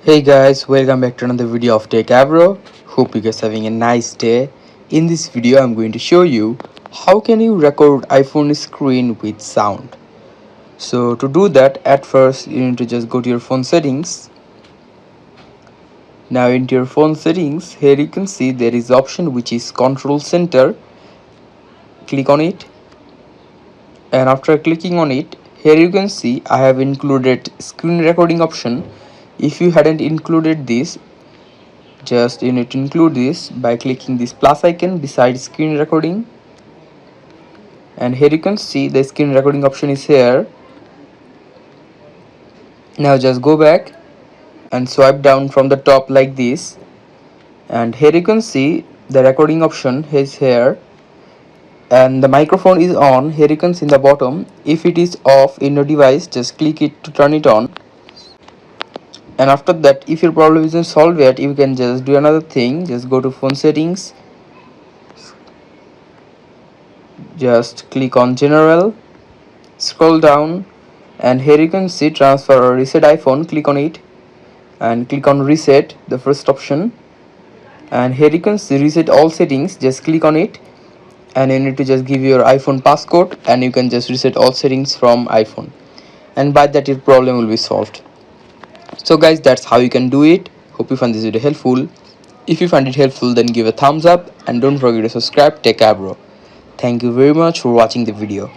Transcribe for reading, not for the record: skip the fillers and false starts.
Hey guys, welcome back to another video of Techavro. Hope you guys are having a nice day. In this video, I'm going to show you how can you record iPhone screen with sound. So to do that, at first you need to just go to your phone settings. Now into your phone settings, here you can see there is option which is Control Center. Click on it, and after clicking on it, here you can see I have included screen recording option. If you hadn't included this, just you need to include this by clicking this plus icon beside screen recording, and here you can see the screen recording option is here. Now just go back and swipe down from the top like this, and here you can see the recording option is here, and the microphone is on. Here you can see in the bottom. If it is off in your device, just click it to turn it on. And after that, if your problem isn't solved yet, you can just do another thing. Just go to phone settings, just click on general, scroll down, and here you can see transfer or reset iPhone. Click on it and click on reset, the first option, and here you can see reset all settings. Just click on it, and you need to just give your iPhone passcode, and you can just reset all settings from iPhone, and by that your problem will be solved. So guys, that's how you can do it. Hope you find this video helpful. If you find it helpful, then give a thumbs up and don't forget to subscribe. Techavro. Thank you very much for watching the video.